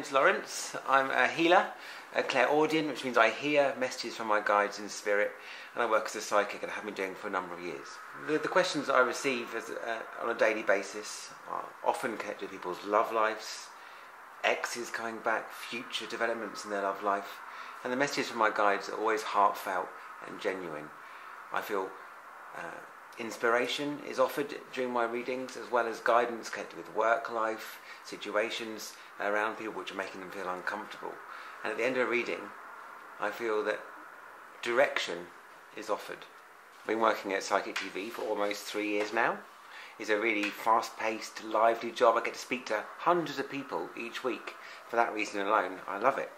name's Laurence. I'm a healer, a clairaudient, which means I hear messages from my guides in spirit, and I work as a psychic and have been doing for a number of years. The questions I receive on a daily basis are often connected to people's love lives, exes coming back, future developments in their love life, and the messages from my guides are always heartfelt and genuine. I feel inspiration is offered during my readings, as well as guidance connected with work life, situations around people which are making them feel uncomfortable. And at the end of a reading, I feel that direction is offered. I've been working at Psychic TV for almost 3 years now. It's a really fast-paced, lively job. I get to speak to hundreds of people each week. For that reason alone, I love it.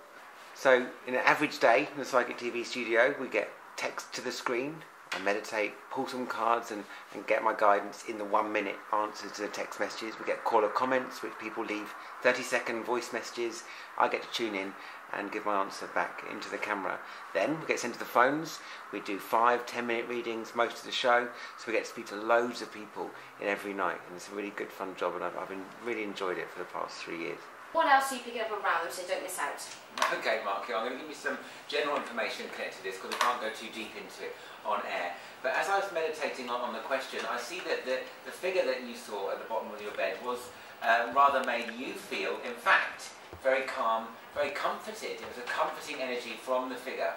So, in an average day in the Psychic TV studio, we get text to the screen. I meditate, pull some cards and get my guidance in the 1 minute answers to the text messages. We get caller comments, which people leave 30-second voice messages. I get to tune in and give my answer back into the camera. Then we get sent to the phones. We do 5-10 minute readings most of the show, so we get to speak to loads of people in every night, and it's a really good fun job, and I've really enjoyed it for the past 3 years. What else are you picking up around, so don't miss out? Okay, Mark, I'm going to give you some general information connected to this because we can't go too deep into it on air. But as I was meditating on the question, I see that the figure that you saw at the bottom of your bed was rather made you feel, in fact, very calm, very comforted. It was a comforting energy from the figure,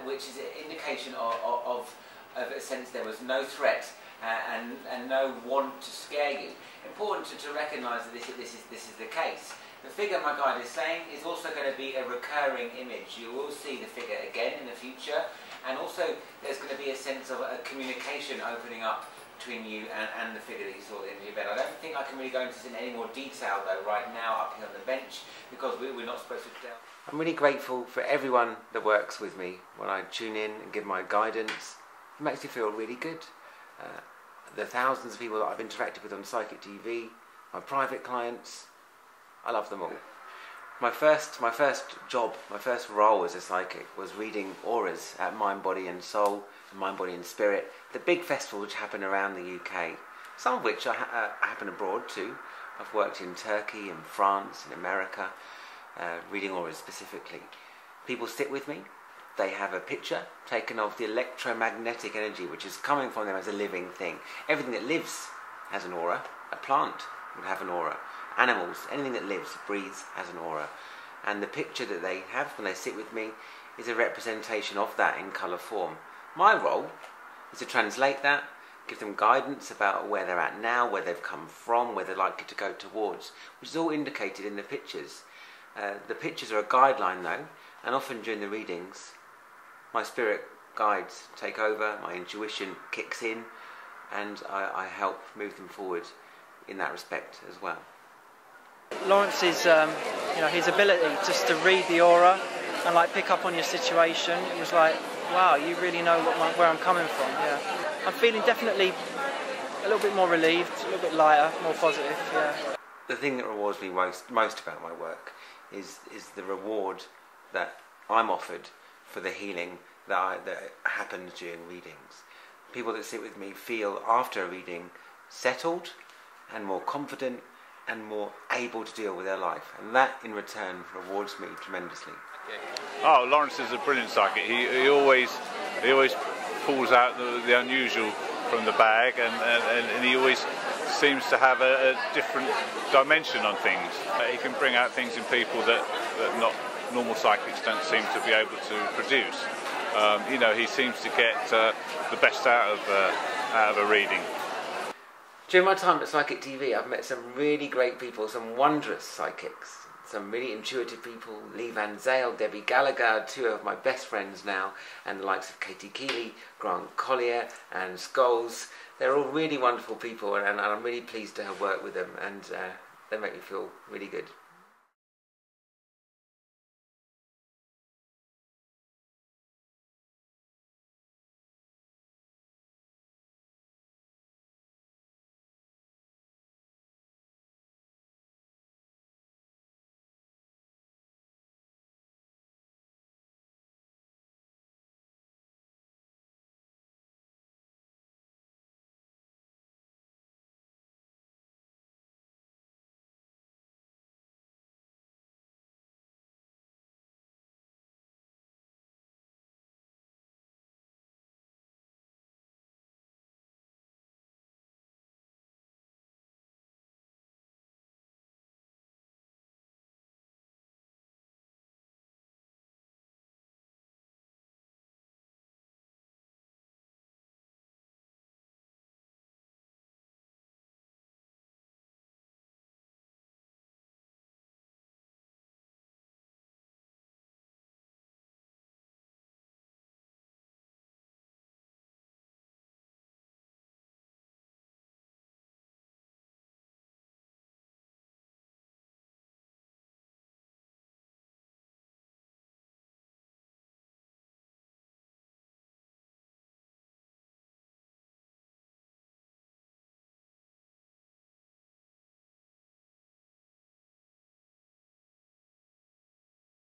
which is an indication of a sense there was no threat and no want to scare you. Important to recognise that this is the case. The figure my guide is saying is also going to be a recurring image. You will see the figure again in the future, and also there's going to be a sense of a communication opening up between you and the figure that you saw in the event. I don't think I can really go into this in any more detail though right now up here on the bench, because we're not supposed to tell. I'm really grateful for everyone that works with me when I tune in and give my guidance. It makes me feel really good. The thousands of people that I've interacted with on Psychic TV, my private clients, I love them all. My first job, my first role as a psychic was reading auras at Mind, Body and Soul, and Mind, Body and Spirit, the big festivals which happen around the UK, some of which happen abroad too. I've worked in Turkey, in France, in America, reading auras specifically. People sit with me. They have a picture taken of the electromagnetic energy which is coming from them as a living thing. Everything that lives has an aura. A plant would have an aura. Animals, anything that lives, breathes, has an aura. And the picture that they have when they sit with me is a representation of that in colour form. My role is to translate that, give them guidance about where they're at now, where they've come from, where they're likely to go towards, which is all indicated in the pictures. The pictures are a guideline though, and often during the readings, my spirit guides take over, my intuition kicks in, and I help move them forward in that respect as well. Laurence's, his ability just to read the aura and like pick up on your situation, it was like, wow, you really know where I'm coming from. Yeah, I'm feeling definitely a little bit more relieved, a little bit lighter, more positive. Yeah. The thing that rewards me most about my work is the reward that I'm offered for the healing that happens during readings. People that sit with me feel after a reading settled and more confident and more able to deal with their life, and that in return rewards me tremendously. Oh, Laurence is a brilliant psychic. He always pulls out the unusual from the bag, and he always seems to have a different dimension on things. He can bring out things in people that not normal psychics don't seem to be able to produce. He seems to get the best out of a reading. During my time at Psychic TV, I've met some really great people, some wondrous psychics, some really intuitive people. Lee Van Zale, Debbie Gallagher, two of my best friends now, and the likes of Katie Keeley, Grant Collier and Scholes. They're all really wonderful people, and I'm really pleased to have worked with them, and they make me feel really good.